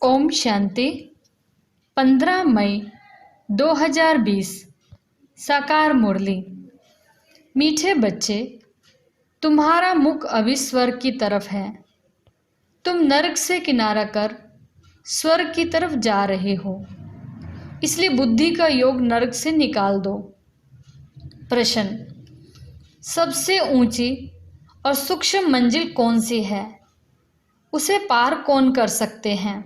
ओम शांति। 15 मई 2020। साकार मुरली। मीठे बच्चे, तुम्हारा मुख अभी स्वर्ग की तरफ है। तुम नरक से किनारा कर स्वर्ग की तरफ जा रहे हो, इसलिए बुद्धि का योग नरक से निकाल दो। प्रश्न: सबसे ऊंची और सूक्ष्म मंजिल कौन सी है? उसे पार कौन कर सकते हैं?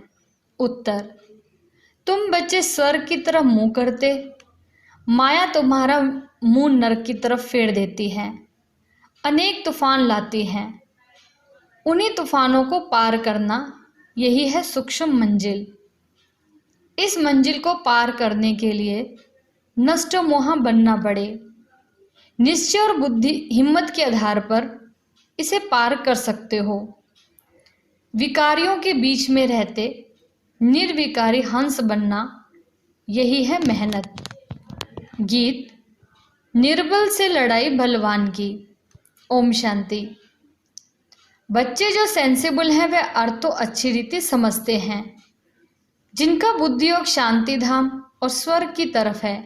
उत्तर: तुम बच्चे स्वर्ग की तरफ मुंह करते, माया तुम्हारा मुंह नरक की तरफ फेर देती है। अनेक तूफान लाती हैं, उन्हीं तूफानों को पार करना यही है सूक्ष्म मंजिल। इस मंजिल को पार करने के लिए नष्ट मोह बनना पड़े। निश्चय और बुद्धि हिम्मत के आधार पर इसे पार कर सकते हो। विकारियों के बीच में रहते निर्विकारी हंस बनना यही है मेहनत। गीत: निर्बल से लड़ाई बलवान की। ओम शांति। बच्चे जो सेंसिबल हैं वे अर्थ तो अच्छी रीति समझते हैं। जिनका बुद्धि योग शांति धाम और स्वर्ग की तरफ है,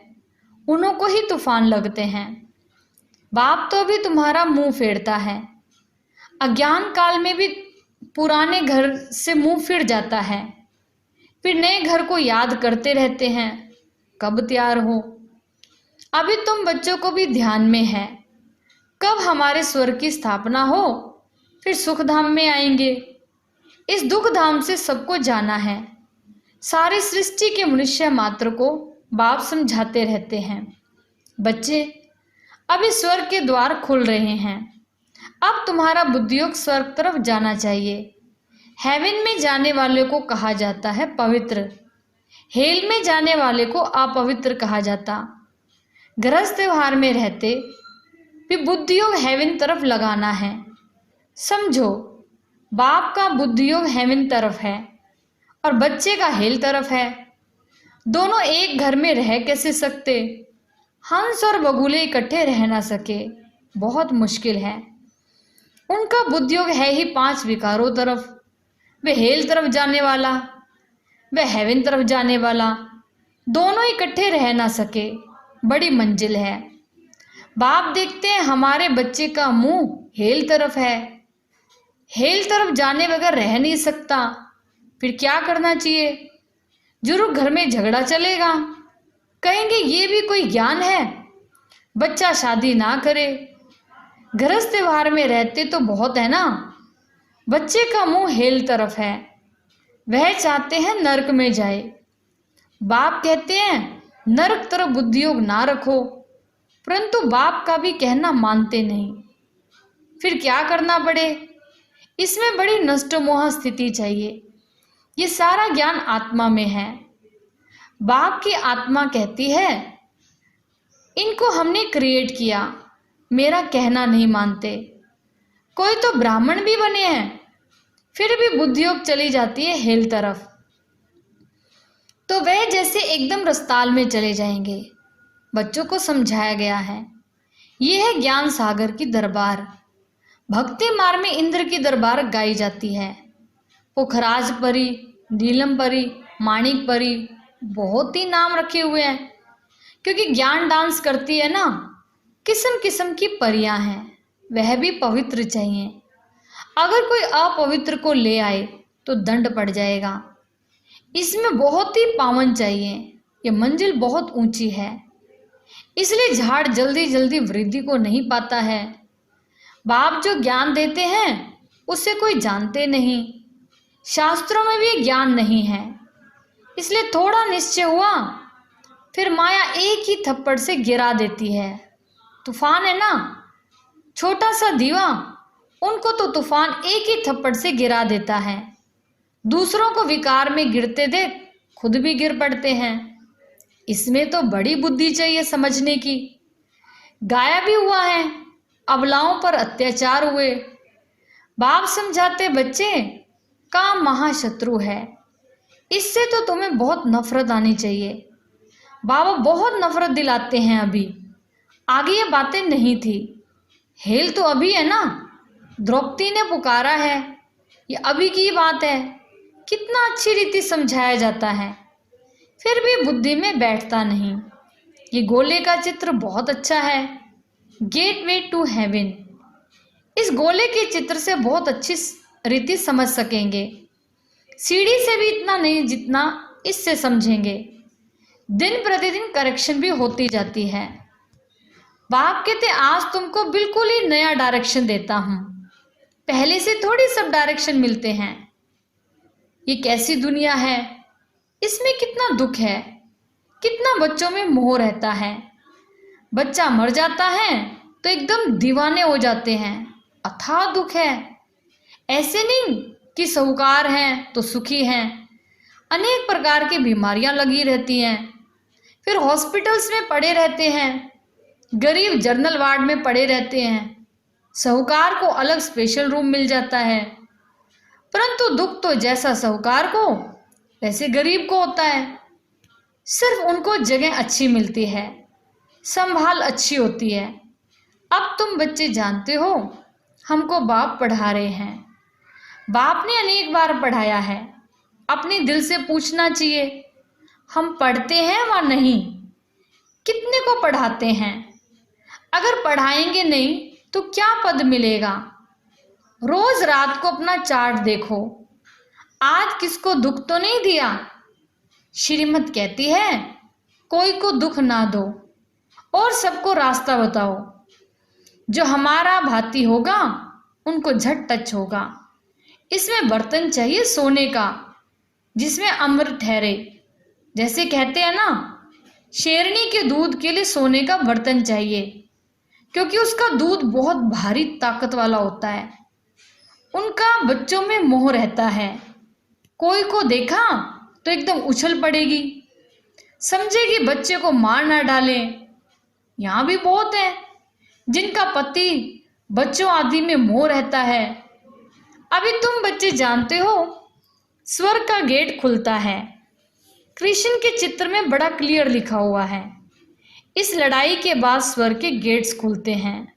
उन्हों को ही तूफान लगते हैं। बाप तो अभी तुम्हारा मुंह फेरता है। अज्ञान काल में भी पुराने घर से मुंह फिर जाता है, फिर नए घर को याद करते रहते हैं कब तैयार हो। अभी तुम बच्चों को भी ध्यान में है कब हमारे स्वर्ग की स्थापना हो, फिर सुख धाम में आएंगे। इस दुख धाम से सबको जाना है। सारी सृष्टि के मनुष्य मात्र को बाप समझाते रहते हैं। बच्चे, अभी स्वर्ग के द्वार खुल रहे हैं। अब तुम्हारा बुद्धियोग स्वर्ग तरफ जाना चाहिए। हेवन में जाने वाले को कहा जाता है पवित्र, हेल में जाने वाले को अपवित्र कहा जाता। गृहस्थ व्यवहार में रहते भी बुद्धियोग हेवन तरफ लगाना है। समझो, बाप का बुद्धियोग हेवन तरफ है और बच्चे का हेल तरफ है। दोनों एक घर में रह कैसे सकते? हंस और बगुले इकट्ठे रह ना सके, बहुत मुश्किल है। उनका बुद्धियोग है ही 5 विकारों तरफ। वे हेल तरफ जाने वाला, वे हेवन तरफ जाने वाला, दोनों इकट्ठे रह ना सके, बड़ी मंजिल है। बाप देखते हैं हमारे बच्चे का मुंह हेल तरफ है, हेल तरफ जाने बगैर रह नहीं सकता। फिर क्या करना चाहिए? जरूर घर में झगड़ा चलेगा, कहेंगे ये भी कोई ज्ञान है, बच्चा शादी ना करे। गृहस्थ व्यवहार में रहते तो बहुत है ना। बच्चे का मुंह हेल तरफ है, वह चाहते हैं नरक में जाए। बाप कहते हैं नरक तरफ बुद्धियोग ना रखो, परंतु बाप का भी कहना मानते नहीं। फिर क्या करना पड़े? इसमें बड़ी नष्ट मोह स्थिति चाहिए। ये सारा ज्ञान आत्मा में है। बाप की आत्मा कहती है इनको हमने क्रिएट किया, मेरा कहना नहीं मानते। कोई तो ब्राह्मण भी बने हैं, फिर भी बुद्धियोग चली जाती है हेल तरफ, तो वह जैसे एकदम रस्ताल में चले जाएंगे। बच्चों को समझाया गया है यह है ज्ञान सागर की दरबार। भक्ति मार्ग में इंद्र की दरबार गाई जाती है। पुखराज परी, नीलम परी, माणिक परी, बहुत ही नाम रखे हुए हैं, क्योंकि ज्ञान डांस करती है ना। किस्म किस्म की परियां हैं, वह भी पवित्र चाहिए। अगर कोई अपवित्र को ले आए तो दंड पड़ जाएगा। इसमें बहुत ही पावन चाहिए। ये मंजिल बहुत ऊंची है, इसलिए झाड़ जल्दी जल्दी वृद्धि को नहीं पाता है। बाप जो ज्ञान देते हैं उसे कोई जानते नहीं। शास्त्रों में भी ज्ञान नहीं है, इसलिए थोड़ा निश्चय हुआ फिर माया एक ही थप्पड़ से गिरा देती है। तूफान है ना, छोटा सा दीवा, उनको तो तूफान एक ही थप्पड़ से गिरा देता है। दूसरों को विकार में गिरते देख खुद भी गिर पड़ते हैं। इसमें तो बड़ी बुद्धि चाहिए समझने की। गाया भी हुआ है, अबलाओं पर अत्याचार हुए। बाप समझाते बच्चे काम महाशत्रु है, इससे तो तुम्हें बहुत नफरत आनी चाहिए। बाबा बहुत नफरत दिलाते हैं अभी, आगे ये बातें नहीं थी। हेल तो अभी है ना, द्रौपदी ने पुकारा है, ये अभी की बात है। कितना अच्छी रीति समझाया जाता है, फिर भी बुद्धि में बैठता नहीं। ये गोले का चित्र बहुत अच्छा है, गेटवे टू हेवन। इस गोले के चित्र से बहुत अच्छी रीति समझ सकेंगे। सीढ़ी से भी इतना नहीं जितना इससे समझेंगे। दिन प्रतिदिन करेक्शन भी होती जाती है। बाप कहते आज तुमको बिल्कुल ही नया डायरेक्शन देता हूं, पहले से थोड़ी सब डायरेक्शन मिलते हैं। ये कैसी दुनिया है, इसमें कितना दुख है, कितना बच्चों में मोह रहता है। बच्चा मर जाता है तो एकदम दीवाने हो जाते हैं, अथाह दुख है। ऐसे नहीं कि साहूकार हैं तो सुखी हैं, अनेक प्रकार की बीमारियां लगी रहती हैं, फिर हॉस्पिटल्स में पड़े रहते हैं, गरीब जनरल वार्ड में पड़े रहते हैं। साहूकार को अलग स्पेशल रूम मिल जाता है, परंतु दुख तो जैसा साहूकार को वैसे गरीब को होता है। सिर्फ उनको जगह अच्छी मिलती है, संभाल अच्छी होती है। अब तुम बच्चे जानते हो हमको बाप पढ़ा रहे हैं। बाप ने अनेक बार पढ़ाया है, अपने दिल से पूछना चाहिए हम पढ़ते हैं व नहीं, कितने को पढ़ाते हैं। अगर पढ़ाएंगे नहीं तो क्या पद मिलेगा। रोज रात को अपना चार्ट देखो, आज किसको दुख तो नहीं दिया। श्रीमत कहती है कोई को दुख ना दो और सबको रास्ता बताओ। जो हमारा भाती होगा उनको झट टच होगा। इसमें बर्तन चाहिए सोने का जिसमें अमृत ठहरे। जैसे कहते हैं ना, शेरनी के दूध के लिए सोने का बर्तन चाहिए, क्योंकि उसका दूध बहुत भारी ताकत वाला होता है। उनका बच्चों में मोह रहता है। कोई को देखा तो एकदम उछल पड़ेगी, समझेगी बच्चे को मार ना डालें। यहाँ भी बहुत है जिनका पति बच्चों आदि में मोह रहता है। अभी तुम बच्चे जानते हो स्वर्ग का गेट खुलता है। कृष्ण के चित्र में बड़ा क्लियर लिखा हुआ है, इस लड़ाई के बाद स्वर्ग के गेट्स खुलते हैं।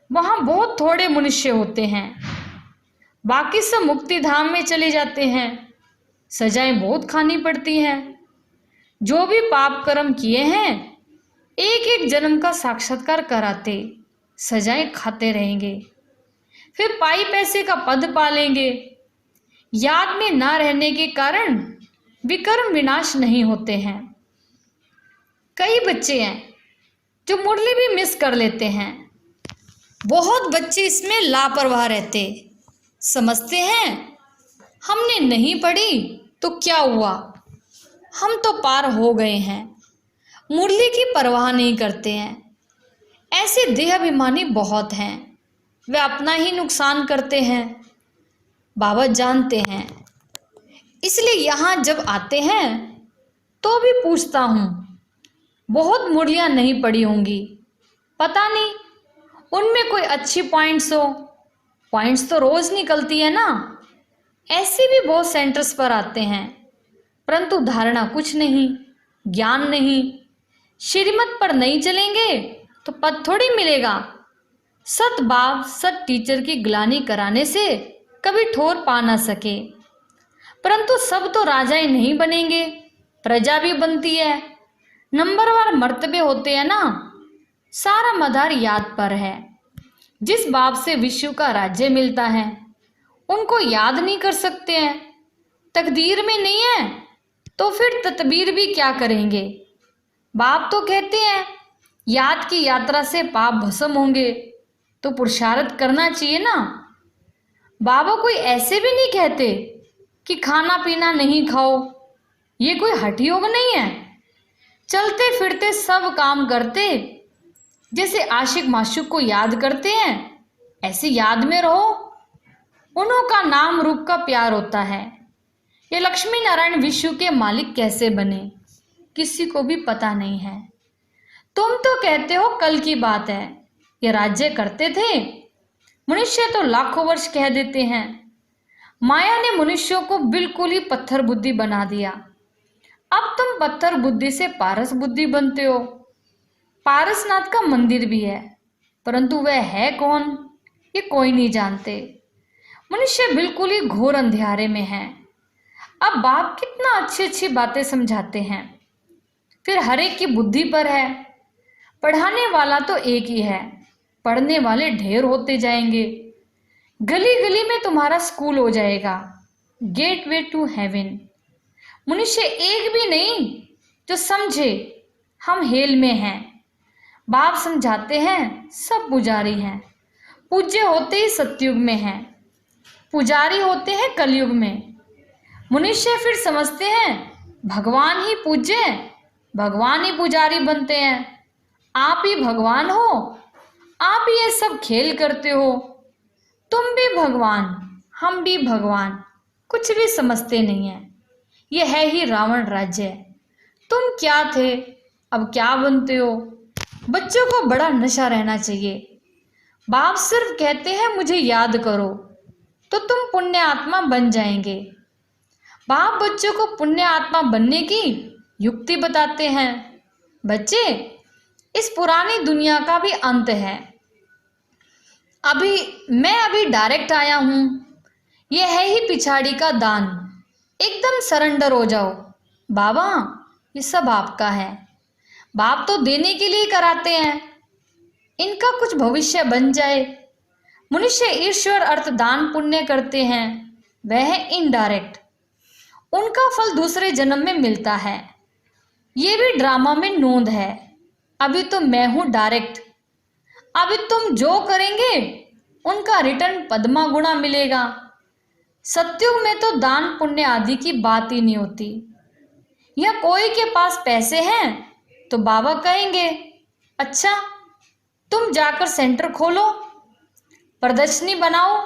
वहां बहुत थोड़े मनुष्य होते हैं, बाकी सब मुक्ति धाम में चले जाते हैं। सजाएं बहुत खानी पड़ती हैं। जो भी पाप कर्म किए हैं एक एक जन्म का साक्षात्कार कराते सजाएं खाते रहेंगे, फिर पाई पैसे का पद पालेंगे। याद में ना रहने के कारण विकर्म विनाश नहीं होते हैं। कई बच्चे हैं जो मुरली भी मिस कर लेते हैं। बहुत बच्चे इसमें लापरवाह रहते, समझते हैं हमने नहीं पढ़ी तो क्या हुआ, हम तो पार हो गए हैं। मुरली की परवाह नहीं करते हैं। ऐसे देहाभिमानी बहुत हैं, वे अपना ही नुकसान करते हैं। बाबा जानते हैं, इसलिए यहाँ जब आते हैं तो भी पूछता हूँ, बहुत मुरलियाँ नहीं पड़ी होंगी, पता नहीं उनमें कोई अच्छी पॉइंट्स हो। पॉइंट्स तो रोज निकलती है ना। ऐसे भी बहुत सेंटर्स पर आते हैं, परंतु धारणा कुछ नहीं, ज्ञान नहीं। श्रीमत पर नहीं चलेंगे तो पद थोड़ी मिलेगा। सत बाप सत टीचर की ग्लानि कराने से कभी ठोर पा ना सके। परंतु सब तो राजाएं नहीं बनेंगे, प्रजा भी बनती है। नंबरवार मर्तबे होते हैं ना। सारा मदार याद पर है। जिस बाप से विश्व का राज्य मिलता है उनको याद नहीं कर सकते हैं। तकदीर में नहीं है तो फिर तदबीर भी क्या करेंगे। बाप तो कहते हैं याद की यात्रा से पाप भस्म होंगे, तो पुरुषार्थ करना चाहिए ना। बाबा कोई ऐसे भी नहीं कहते कि खाना पीना नहीं खाओ, ये कोई हठ योग नहीं है। चलते फिरते सब काम करते, जैसे आशिक माशूक को याद करते हैं ऐसे याद में रहो। उन्हों का नाम रूप का प्यार होता है। ये लक्ष्मी नारायण विश्व के मालिक कैसे बने किसी को भी पता नहीं है। तुम तो कहते हो कल की बात है, ये राज्य करते थे। मनुष्य तो लाखों वर्ष कह देते हैं। माया ने मनुष्यों को बिल्कुल ही पत्थर बुद्धि बना दिया। अब तुम पत्थर बुद्धि से पारस बुद्धि बनते हो। पारसनाथ का मंदिर भी है, परंतु वह है कौन ये कोई नहीं जानते। मनुष्य बिल्कुल ही घोर अंधियारे में है। अब बाप कितना अच्छी अच्छी बातें समझाते हैं। फिर हर एक की बुद्धि पर है। पढ़ाने वाला तो एक ही है, पढ़ने वाले ढेर होते जाएंगे। गली गली में तुम्हारा स्कूल हो जाएगा, गेटवे टू हेवन। मनुष्य एक भी नहीं जो समझे हम हेल में हैं। बाप समझाते हैं सब पुजारी हैं। पूज्य होते ही सतयुग में हैं, पुजारी होते हैं कलयुग में। मनुष्य फिर समझते हैं भगवान ही पूज्य है, भगवान ही पुजारी बनते हैं। आप ही भगवान हो, आप ही ये सब खेल करते हो। तुम भी भगवान, हम भी भगवान, कुछ भी समझते नहीं है। ये है ही रावण राज्य। तुम क्या थे, अब क्या बनते हो। बच्चों को बड़ा नशा रहना चाहिए। बाप सिर्फ कहते हैं मुझे याद करो तो तुम पुण्य आत्मा बन जाएंगे। बाप बच्चों को पुण्य आत्मा बनने की युक्ति बताते हैं। बच्चे, इस पुरानी दुनिया का भी अंत है। मैं अभी डायरेक्ट आया हूं। यह है ही पिछाड़ी का दान। एकदम सरेंडर हो जाओ। बाबा, ये सब आपका है। बाप तो देने के लिए कराते हैं, इनका कुछ भविष्य बन जाए। मनुष्य ईश्वर अर्थ दान पुण्य करते हैं, वह है इनडायरेक्ट। उनका फल दूसरे जन्म में मिलता है। ये भी ड्रामा में नोंद है। अभी तो मैं हूं डायरेक्ट। अभी तुम जो करेंगे उनका रिटर्न पद्मा गुणा मिलेगा। सत्युग में तो दान पुण्य आदि की बात ही नहीं होती। या कोई के पास पैसे हैं तो बाबा कहेंगे अच्छा तुम जाकर सेंटर खोलो, प्रदर्शनी बनाओ।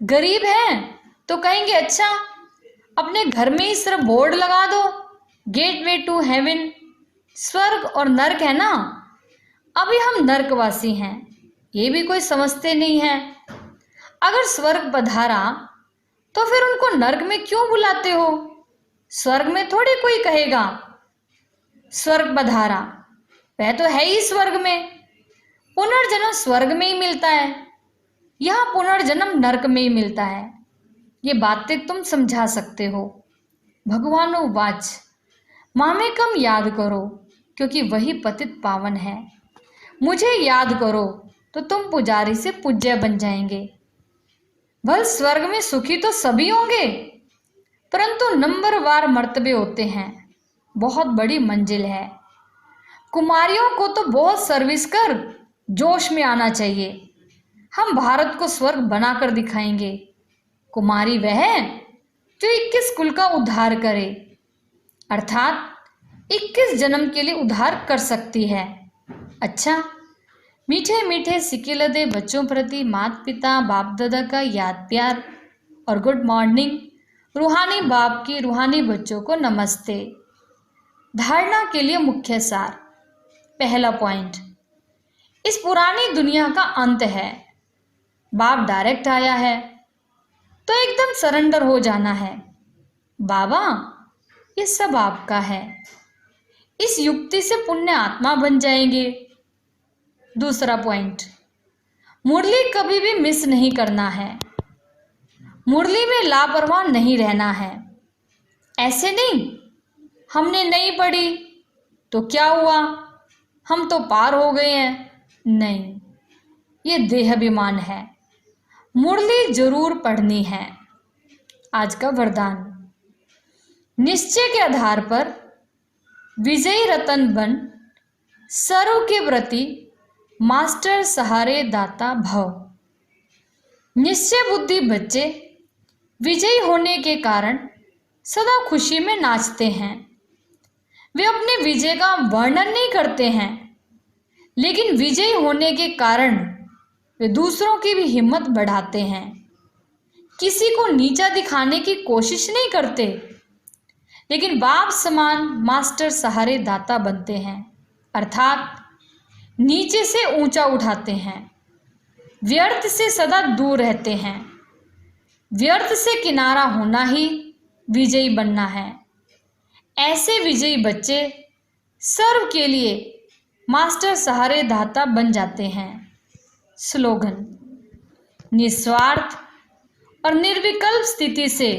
गरीब हैं तो कहेंगे अच्छा अपने घर में ही सिर्फ बोर्ड लगा दो, गेटवे टू हेवन। स्वर्ग और नर्क है ना। अभी हम नर्कवासी हैं, ये भी कोई समझते नहीं है। अगर स्वर्ग पधारा तो फिर उनको नर्क में क्यों बुलाते हो। स्वर्ग में थोड़ी कोई कहेगा स्वर्ग पधारा, वह तो है ही स्वर्ग में। पुनर्जन्म स्वर्ग में ही मिलता है, यहाँ पुनर्जन्म नर्क में ही मिलता है। ये बातें तुम समझा सकते हो। भगवानो वाच, मामेकम याद करो क्योंकि वही पतित पावन है। मुझे याद करो तो तुम पुजारी से पूज्य बन जाएंगे। भल स्वर्ग में सुखी तो सभी होंगे, परंतु नंबरवार मर्तबे होते हैं। बहुत बड़ी मंजिल है। कुमारियों को तो बहुत सर्विस कर जोश में आना चाहिए। हम भारत को स्वर्ग बनाकर दिखाएंगे। कुमारी वह जो 21 कुल का उद्धार करे, अर्थात 21 जन्म के लिए उद्धार कर सकती है। अच्छा, मीठे मीठे सिकिलदे बच्चों प्रति माता पिता बाप दादा का याद प्यार और गुड मॉर्निंग। रूहानी बाप की रूहानी बच्चों को नमस्ते। धारणा के लिए मुख्य सार। पहला पॉइंट, इस पुरानी दुनिया का अंत है। बाप डायरेक्ट आया है तो एकदम सरेंडर हो जाना है। बाबा, ये सब आपका है। इस युक्ति से पुण्य आत्मा बन जाएंगे। दूसरा पॉइंट, मुरली कभी भी मिस नहीं करना है। मुरली में लापरवाह नहीं रहना है। ऐसे नहीं हमने नहीं पढ़ी तो क्या हुआ, हम तो पार हो गए हैं। नहीं, ये देहाभिमान है। मुरली जरूर पढ़नी है। आज का वरदान, निश्चय के आधार पर विजयी रतन बन, सर्व के प्रति मास्टर सहारे दाता भव। निश्चय बुद्धि बच्चे विजयी होने के कारण सदा खुशी में नाचते हैं। वे अपने विजय का वर्णन नहीं करते हैं, लेकिन विजयी होने के कारण वे दूसरों की भी हिम्मत बढ़ाते हैं। किसी को नीचा दिखाने की कोशिश नहीं करते, लेकिन बाप समान मास्टर सहारे दाता बनते हैं, अर्थात नीचे से ऊंचा उठाते हैं। व्यर्थ से सदा दूर रहते हैं। व्यर्थ से किनारा होना ही विजयी बनना है। ऐसे विजयी बच्चे सर्व के लिए मास्टर सहारे दाता बन जाते हैं। स्लोगन, निस्वार्थ और निर्विकल्प स्थिति से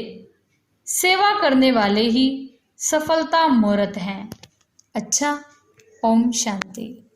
सेवा करने वाले ही सफलता मूर्त हैं। अच्छा, ओम शांति।